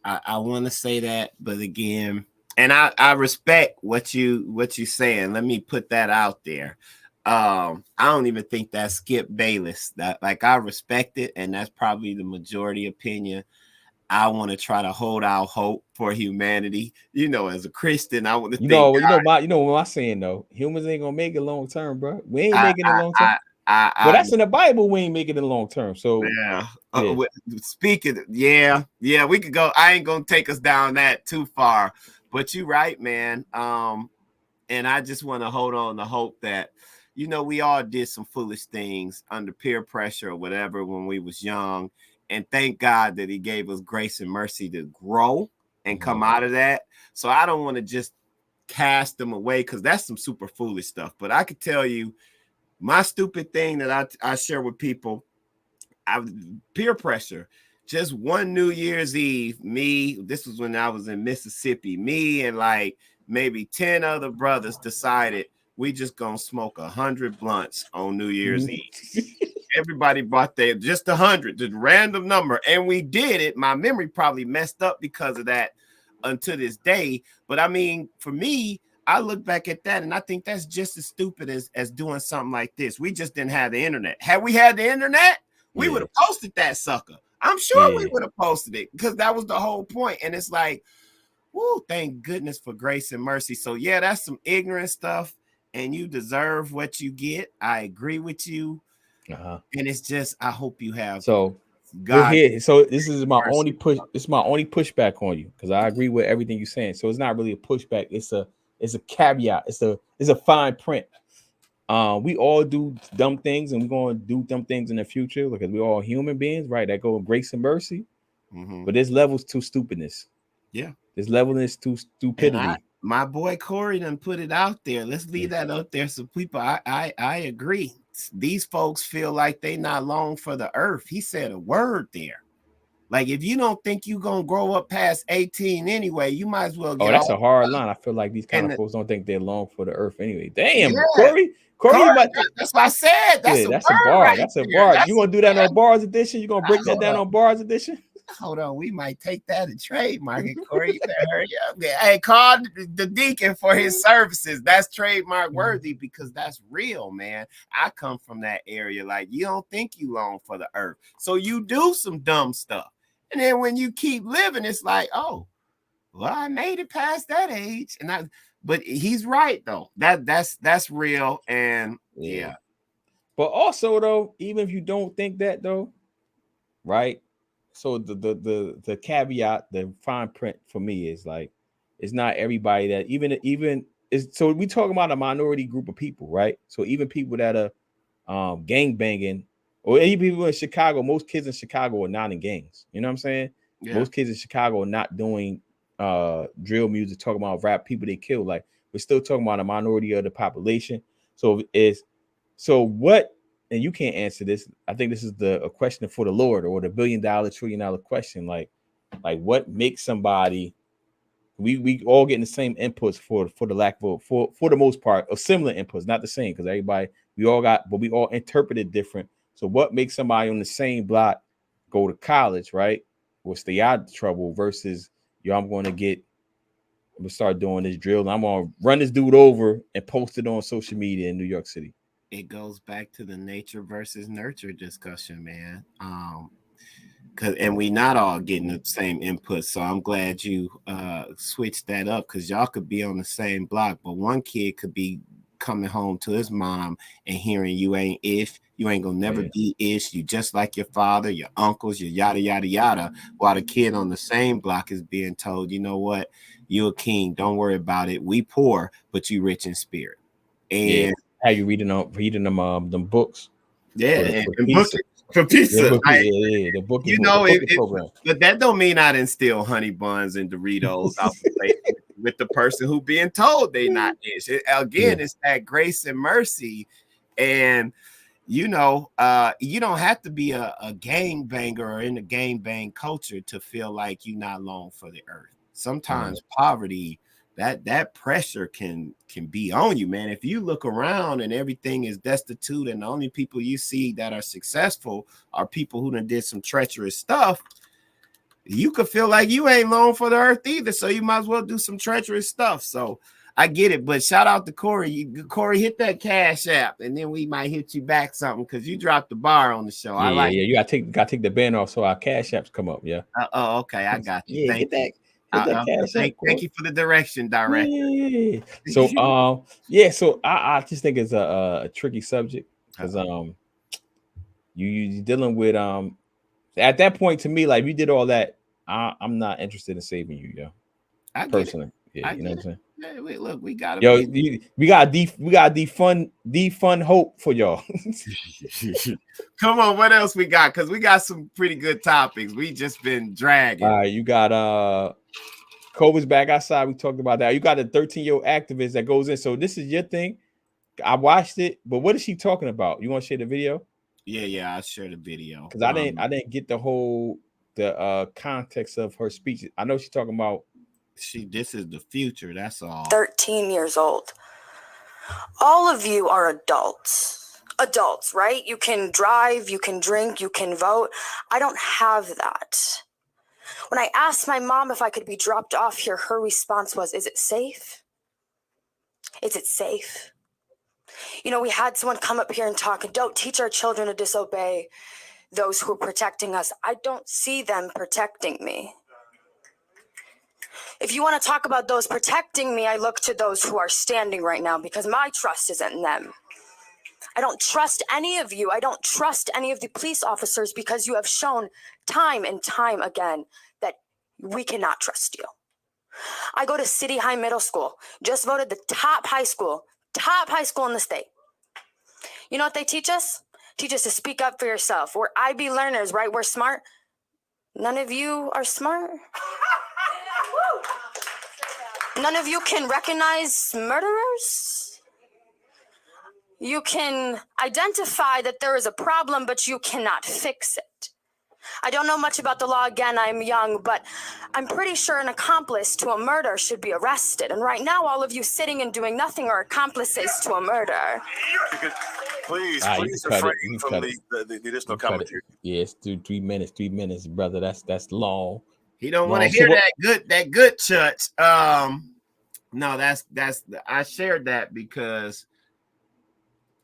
I want to say that, but again, and I respect what you saying. Let me put that out there. I don't even think that's Skip Bayless. That, like, I respect it, and that's probably the majority opinion. I want to try to hold out hope for humanity. You know, as a Christian, I want to what I'm saying though. Humans ain't gonna make it long term, bro. We ain't making it long term. Well, that's in the Bible. We ain't making it long term. So yeah. Speaking, we could go. I ain't gonna take us down that too far, but you're right, man. And I just want to hold on to hope that, you know, we all did some foolish things under peer pressure or whatever when we was young, and thank God that He gave us grace and mercy to grow and come out of that. So I don't want to just cast them away because that's some super foolish stuff. But I could tell you, my stupid thing that I share with people, peer pressure. just one New Year's Eve, this was when I was in Mississippi, me and like maybe 10 other brothers decided we just gonna smoke 100 blunts on New Year's Eve. Everybody bought their just 100, just random number, and we did it. My memory probably messed up because of that until this day. But I mean, for me, I look back at that and I think that's just as stupid as doing something like this. We just didn't have the internet. Had we had the internet, we would have posted that sucker. I'm sure we would have posted it because that was the whole point. And it's like, whoo, thank goodness for grace and mercy. So yeah, that's some ignorant stuff, and you deserve what you get. I agree with you. And it's just, I hope you have God. Here. So this is my only push. It's my only pushback on you because I agree with everything you're saying. So it's not really a pushback. It's a caveat. It's a fine print. We all do dumb things, and we're going to do dumb things in the future because we're all human beings, right? That go with grace and mercy. But there's levels to stupidness. Yeah, there's levels to stupidity. My boy Corey done put it out there. Let's leave that out there so people. I agree. These folks feel like they not long for the earth. He said a word there. Like, if you don't think you're going to grow up past 18 anyway, you might as well get that's a hard line. I feel like these kind of folks don't think they're long for the earth anyway. Damn, yeah. Corey, that's what I said. That's a bar. Right, that's a bar. You going to do that on Bars Edition? You going to break that down on Bars Edition? Hold on, we might take that and trademark it, Corey. You better hurry up. Hey, call the deacon for his services. That's trademark worthy because that's real, man. I come from that area. Like, you don't think you long for the earth. So you do some dumb stuff. And then when you keep living, it's like, oh, well, I made it past that age. But he's right, though. That's real. And yeah. But also, though, even if you don't think that, though, right? So the caveat, the fine print for me is like, it's not everybody that even is. So we talking about a minority group of people, right? So even people that are gang banging, or any people in Chicago, most kids in Chicago are not in gangs. You know what I'm saying? Yeah. Most kids in Chicago are not doing drill music, talking about rap, people they kill. Like, we're still talking about a minority of the population. So what? And you can't answer this. I think this is a question for the Lord, or the $1 billion, $1 trillion question. Like what makes somebody? We all getting the same inputs for the lack of for the most part, or similar inputs, not the same, because everybody we all interpreted different. So what makes somebody on the same block go to college, right, or stay out of trouble versus I'm going to start doing this drill and I'm going to run this dude over and post it on social media in New York City? It goes back to the nature versus nurture discussion, man. And we not all getting the same input. So I'm glad you switched that up, because y'all could be on the same block, but one kid could be coming home to his mom and hearing you ain't gonna never be ish, you just like your father, your uncles, your yada yada yada, while the kid on the same block is being told, you know what, you a king, don't worry about it, we poor, but you rich in spirit. And how you reading them books? For pizza. The book, you know, but that don't mean I didn't steal honey buns and Doritos out the plate with the person who being told they not ish. It's that grace and mercy. And you know, you don't have to be a gang banger or in the gang bang culture to feel like you're not long for the earth. Sometimes poverty, that pressure can be on you, man. If you look around and everything is destitute and the only people you see that are successful are people who done did some treacherous stuff, you could feel like you ain't long for the earth either. So you might as well do some treacherous stuff. So I get it, but shout out to Corey. Corey, hit that Cash App, and then we might hit you back something because you dropped the bar on the show. You gotta take the band off so our Cash Apps come up. Yeah. Okay, I got you. Thank you. Thank you for the direction, director. Yeah. So so I just think it's a tricky subject because you dealing with at that point, to me, like, you did all that, I'm not interested in saving you, I personally. Yeah, you know what I'm saying? Hey, look, we gotta we got defund hope for y'all. Come on, what else we got? Because we got some pretty good topics. We just been dragging. All right, you got COVID's back outside. We talked about that. You got a 13-year-old activist that goes in. So this is your thing. I watched it, but what is she talking about? You want to share the video? Yeah, I'll share the video. Because I didn't get the whole the context of her speech. I know she's talking about this is the future, that's all. 13 years old. All of you are adults. Adults, right? You can drive, you can drink, you can vote. I don't have that. When I asked my mom if I could be dropped off here, her response was, "Is it safe? Is it safe?" You know, we had someone come up here and talk, and don't teach our children to disobey those who are protecting us. I don't see them protecting me. If you want to talk about those protecting me, I look to those who are standing right now because my trust isn't in them. I don't trust any of you. I don't trust any of the police officers because you have shown time and time again that we cannot trust you. I go to City High Middle School, just voted the top high school in the state. You know what they teach us? Teach us to speak up for yourself. We're IB learners, right? We're smart. None of you are smart. None of you can recognize murderers. You can identify that there is a problem, but you cannot fix it. I don't know much about the law. Again, I'm young, but I'm pretty sure an accomplice to a murder should be arrested. And right now, all of you sitting and doing nothing are accomplices to a murder. Please refrain from the additional commentary. Yes, 3 minutes, brother. That's long. He don't want to hear that good church. No, that's I shared that because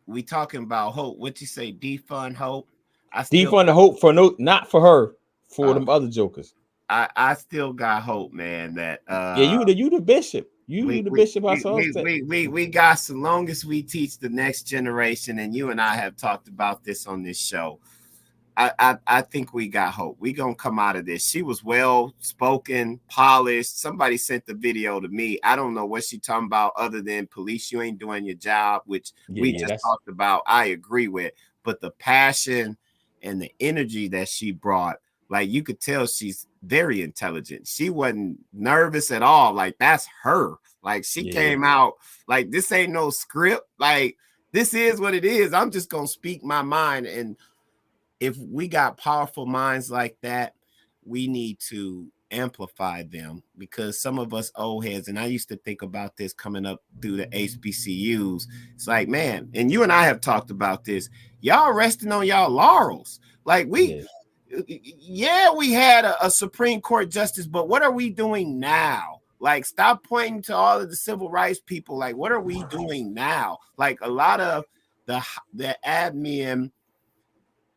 we talking about hope. What you say, defund hope? Defund the hope for not for her, for them other jokers. I still got hope, man. That you the bishop. You the bishop ourselves. We got so long as we teach the next generation, and you and I have talked about this on this show. I think we got hope. We gonna come out of this. She was well spoken, polished. Somebody sent the video to me. I don't know what she talking about other than police. You ain't doing your job, which we just talked about. I agree with, but the passion and the energy that she brought, like you could tell she's very intelligent. She wasn't nervous at all. Like that's her. Like she came out like this ain't no script. Like this is what it is. I'm just gonna speak my mind. And if we got powerful minds like that, we need to amplify them, because some of us old heads, and I used to think about this coming up through the HBCUs. It's like, man, and you and I have talked about this. Y'all resting on y'all laurels. Like we had a Supreme Court justice, but what are we doing now? Like, stop pointing to all of the civil rights people. Like, what are we doing now? Like a lot of the admin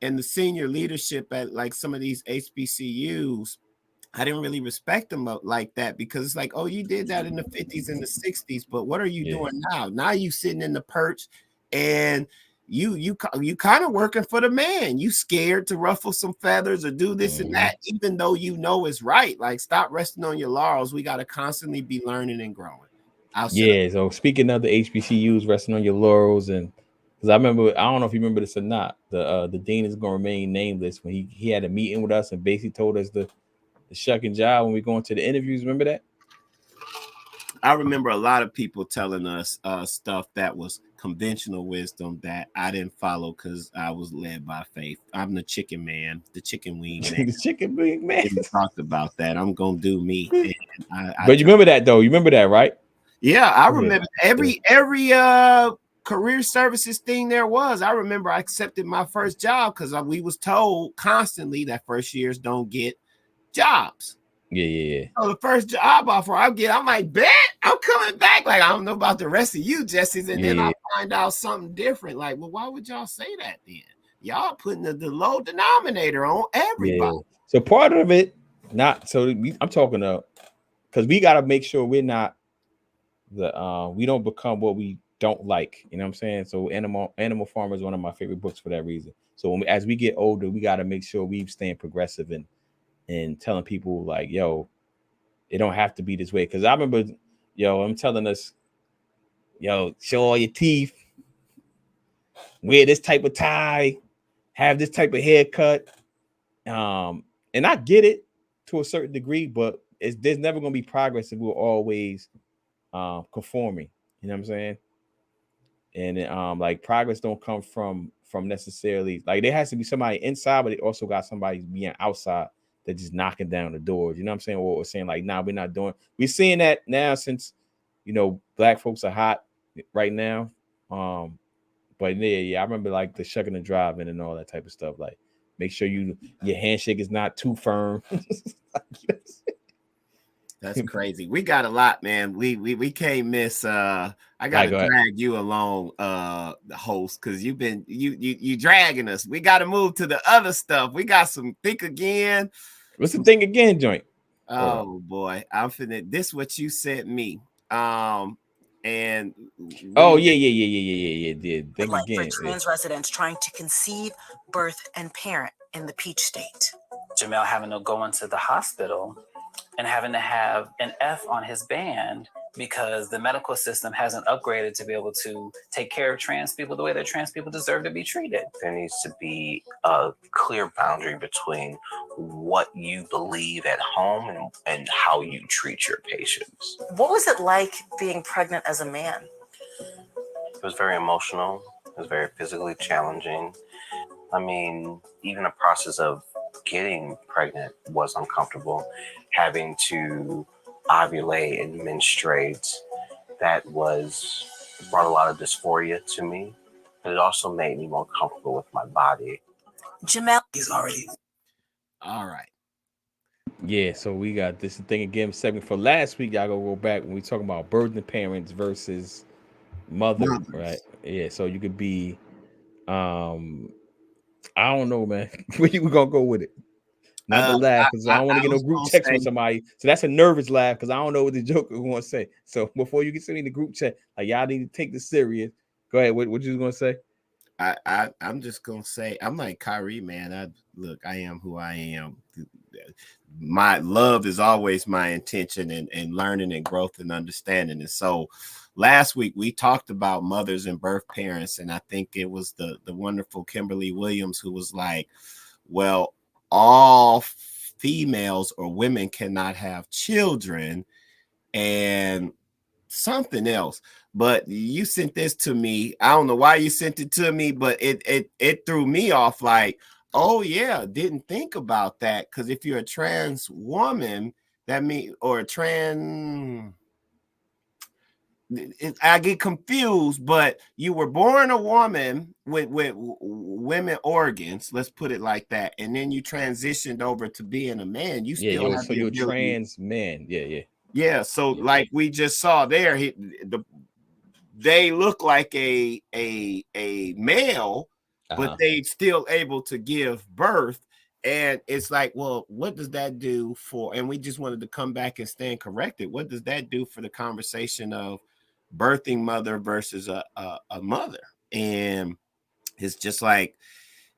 and the senior leadership at like some of these HBCUs, I didn't really respect them like that, because it's like, oh, you did that in the 50s and the 60s, but what are you doing now? Now you sitting in the perch and you kind of working for the man. You scared to ruffle some feathers or do this and that, even though you know it's right. Like, stop resting on your laurels. We got to constantly be learning and growing. So speaking of the HBCUs resting on your laurels, and because I don't know if you remember this or not, the dean is going to remain nameless when he had a meeting with us and basically told us the shuck and jive when we go into the interviews. Remember that? I remember a lot of people telling us stuff that was conventional wisdom that I didn't follow because I was led by faith. I'm the chicken man, the chicken wing man. The chicken wing man. We talked about that. I'm going to do me. But you remember that, though? You remember that, right? Yeah, I remember every career services thing there was. I remember I accepted my first job because we was told constantly that first years don't get jobs. Yeah. So the first job offer I'm like, bet I'm coming back. Like, I don't know about the rest of you, Jessies, and then I find out something different. Like, well, why would y'all say that then? Y'all putting the low denominator on everybody. So part of it, I'm talking because we got to make sure we're not we don't become what we don't like. You know what I'm saying? So Animal Farmer is one of my favorite books for that reason. So as we get older, we got to make sure we staying progressive and telling people like, yo, it don't have to be this way. Because I remember, I'm telling us, show all your teeth, wear this type of tie, have this type of haircut. And I get it to a certain degree, but there's never going to be progress if we're always conforming. You know what I'm saying? And like progress don't come from necessarily, like there has to be somebody inside, but it also got somebody being outside they're just knocking down the doors. You know what I'm saying? Or saying like, nah, we're not doing. We're seeing that now since, you know, black folks are hot right now. But yeah, I remember like the shucking and driving and all that type of stuff. Like, make sure your handshake is not too firm. That's crazy. We got a lot, man. We can't miss. I gotta drag you along, the host, because you've been you dragging us. We got to move to the other stuff. We got some think again. What's the thing again joint? Oh boy, I'm finna. This what you sent me. And yeah. Think like again. For trans residents trying to conceive, birth, and parent in the Peach State. Jamel having to go into the hospital and having to have an F on his band because the medical system hasn't upgraded to be able to take care of trans people the way that trans people deserve to be treated. There needs to be a clear boundary between what you believe at home and how you treat your patients. What was it like being pregnant as a man? It was very emotional. It was very physically challenging. I mean, even the process of getting pregnant was uncomfortable. Having to ovulate and menstruate, that brought a lot of dysphoria to me, but it also made me more comfortable with my body. Jamel is already all right. Yeah, so we got this thing again segment for last week. Y'all go back when we talking about birthing parents versus mother, right? Yeah, so you could be I don't know, man. Where you gonna go with it? Not the laugh, because I don't want to get no group text from somebody. So that's a nervous laugh, because I don't know what the joker want to say. So before you get sent in the group chat, like y'all need to take this serious. Go ahead. What you gonna say? I'm just gonna say I'm like Kyrie, man. I am who I am. My love is always my intention, and learning and growth and understanding. And so last week we talked about mothers and birth parents, and I think it was the wonderful Kimberly Williams who was like, well, all females or women cannot have children, and something else. But you sent this to me. I don't know why you sent it to me, but it threw me off. Like, oh yeah, didn't think about that. Because if you're a trans woman, that means, or a trans, I get confused. But you were born a woman with women organs. Let's put it like that. And then you transitioned over to being a man. You still have so you're a trans man. Yeah. So like we just saw there, they look like a male, but they still able to give birth. And it's like, well, what does that do for? And we just wanted to come back and stand corrected. What does that do for the conversation of birthing mother versus a mother? And it's just like,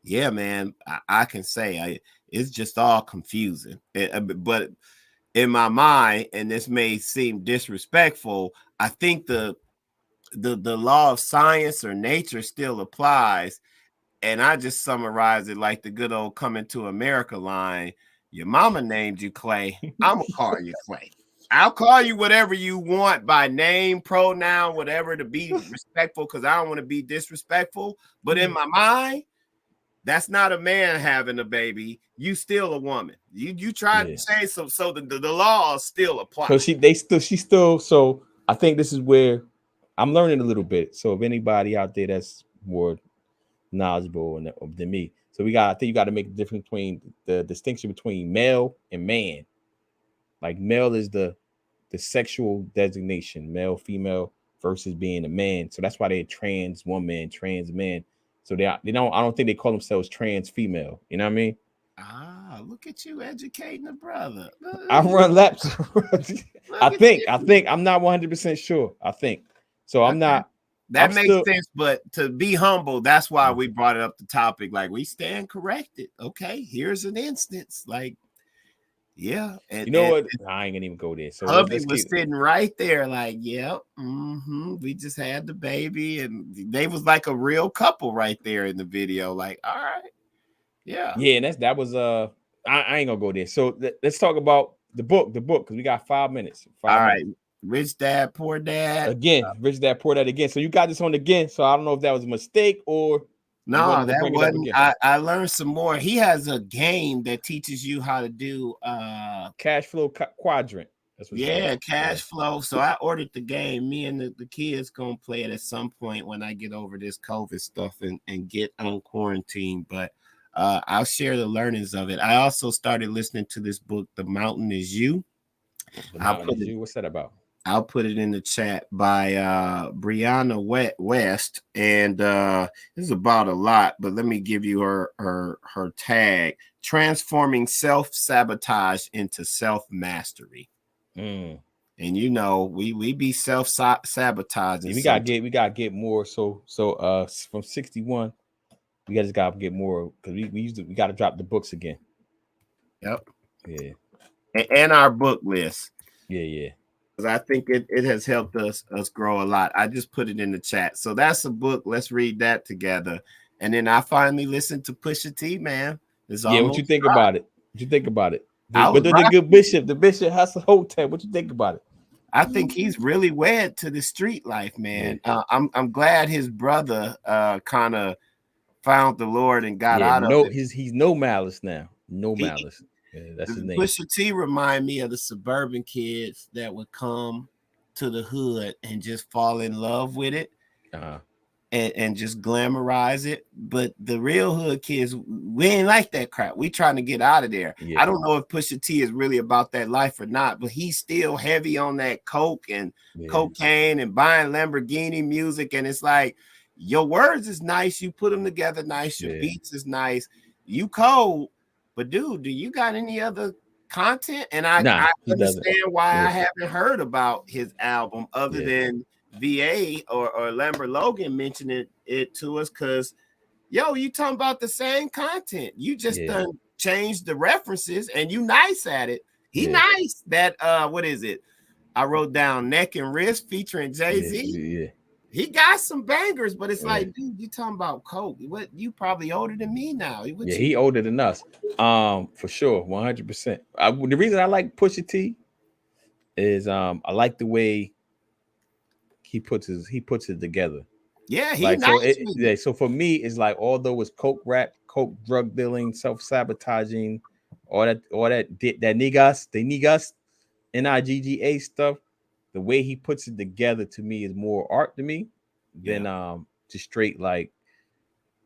yeah, man, I can say it's just all confusing. But in my mind, and this may seem disrespectful, I think the law of science or nature still applies. And I just summarize it like the good old Coming to America line. Your mama named you Clay. I'm gonna call you Clay. I'll call you whatever you want by name, pronoun, whatever, to be respectful, because I don't want to be disrespectful. But in my mind, that's not a man having a baby. You still a woman. You tried to say so the laws still apply. So she's still. So I think this is where I'm learning a little bit. So if anybody out there that's more knowledgeable than me, so I think you got to make the difference between the distinction between male and man. Like male is the sexual designation, male, female, versus being a man. So that's why they're trans woman, trans man. So they don't. I don't think they call themselves trans female. You know what I mean? Look at you educating a brother. I run laps. I think I'm not 100% sure. I think so. I'm not. That makes sense, but to be humble, that's why we brought it up the topic. Like, we stand corrected. Okay, here's an instance. Like, yeah. And, you know what? I ain't gonna even go there. So hubby was sitting right there, like, yep, we just had the baby, and they was like a real couple right there in the video. Like, all right, yeah, and that was I ain't gonna go there. So let's talk about the book, because we got 5 minutes. All right. Rich Dad, Poor Dad. Again, Rich Dad, Poor Dad again. So you got this on again. So I don't know if that was a mistake or No, that wasn't. I learned some more. He has a game that teaches you how to do cash flow quadrant. That's what cash flow. So I ordered the game. Me and the kids gonna play it at some point when I get over this COVID stuff and get on quarantine. But I'll share the learnings of it. I also started listening to this book, The Mountain Is You. The Mountain Is You. What's that about? I'll put it in the chat by Brianna West, and this is about a lot. But let me give you her tag: transforming self-sabotage into self-mastery. And you know, we be self-sabotaging. We gotta get more. So from 61, we just gotta get more because we gotta drop the books again. Yep. Yeah. And our book list. Yeah. Because I think it has helped us grow a lot. I just put it in the chat. So that's a book. Let's read that together. And then I finally listened to Pusha T, man. What you think about it? What you think about it? But the good bishop, the Bishop Hustle Hotel. What you think about it? I think he's really wed to the street life, man. I'm glad his brother kind of found the Lord and got out of it. He's no malice now. No malice. That's his name. Pusha T remind me of the suburban kids that would come to the hood and just fall in love with it. And just glamorize it. But the real hood kids, we ain't like that crap. We trying to get out of there. I don't know if Pusha T is really about that life or not, but he's still heavy on that coke and cocaine and buying Lamborghini music. And it's like, your words is nice. You put them together nice. Your beats is nice. You cold. But dude, do you got any other content? And I understand why I haven't heard about his album other than VA or Lambert Logan mentioning it to us, because you talking about the same content. You just done changed the references and you nice at it. He nice. That what is it? I wrote down Neck and Wrist featuring Jay-Z. He got some bangers, but it's like, dude, you talking about coke. What, you probably older than me now. He older than us. For sure, 100%. The reason I like Pusha T is I like the way he puts it together. Yeah, he like nice. So for me, it's like, although it's coke rap, coke drug dealing, self-sabotaging, all that Negus, Nigga stuff, the way he puts it together to me is more art to me than just straight like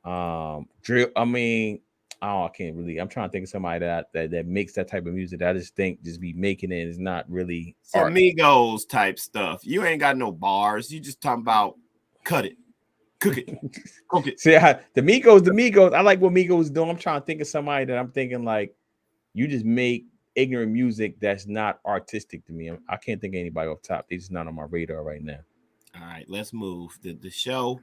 drill. I mean, I can't really. I'm trying to think of somebody that makes that type of music. That I just think just be making it is not really some Migos type stuff. You ain't got no bars. You just talking about cut it, cook it, cook it. See, the Migos. I like what Migos do. I'm trying to think of somebody that I'm thinking like, you just make ignorant music that's not artistic to me. I can't think of anybody off top. They're just not on my radar right now. All right, let's move the show.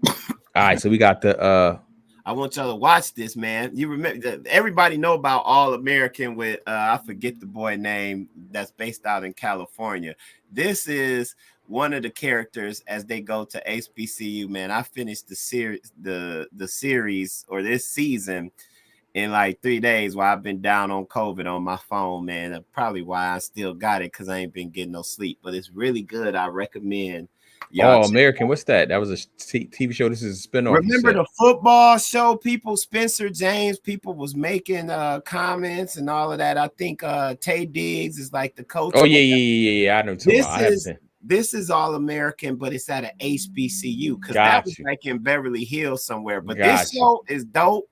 All right, so we got the I want y'all to watch this, man. You remember, everybody know about All American with I forget the boy name that's based out in California. This is one of the characters as they go to HBCU, man. I finished the series or this season in like 3 days while I've been down on COVID on my phone, man. That's probably why I still got it, because I ain't been getting no sleep. But it's really good. I recommend. All American. What's that? That was a TV show. This is a spinoff. Remember the football show? People, Spencer James, people was making comments and all of that. I think Tay Diggs is like the coach. Oh yeah. I know. This is All American, but it's at an HBCU, because that was like in Beverly Hills somewhere. But this show is dope.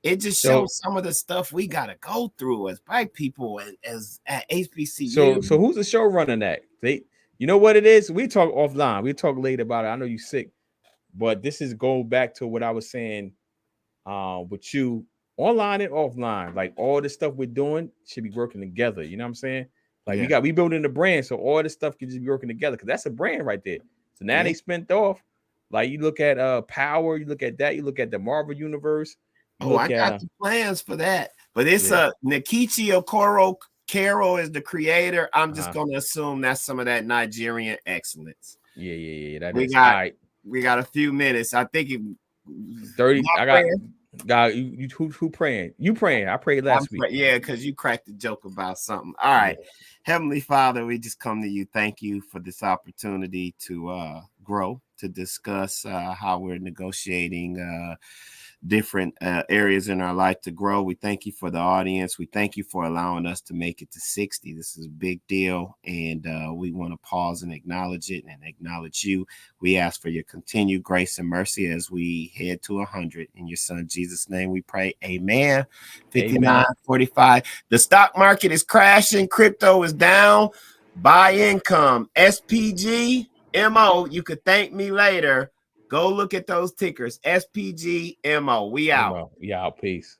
It just shows some of the stuff we gotta go through as black people and as at HBCU. So who's the show running that? You know what it is? We talk offline. We talk later about it. I know you're sick, but this is going back to what I was saying with you online and offline. Like, all the stuff we're doing should be working together. You know what I'm saying? Like, we building the brand, so all this stuff can just be working together, because that's a brand right there. So now they spent off. Like, you look at Power, you look at that, you look at the Marvel Universe. I got the plans for that. But it's Nkechi Okoro Carol is the creator. I'm just gonna assume that's some of that Nigerian excellence. Yeah. We got a few minutes. I think 30. Who praying? You praying? I prayed last week. Yeah, because you cracked a joke about something. All right, Heavenly Father, we just come to you. Thank you for this opportunity to grow, to discuss how we're negotiating different areas in our life to grow. We thank you for the audience. We thank you for allowing us to make it to 60. This is a big deal, and we want to pause and acknowledge it and acknowledge you. We ask for your continued grace and mercy as we head to 100. In your son Jesus' name we pray. Amen. 59.45. The stock market is crashing. Crypto is down. Buy income. SPG, MO. You could thank me later. Go look at those tickers. SPG, MO. We out. Yeah, peace.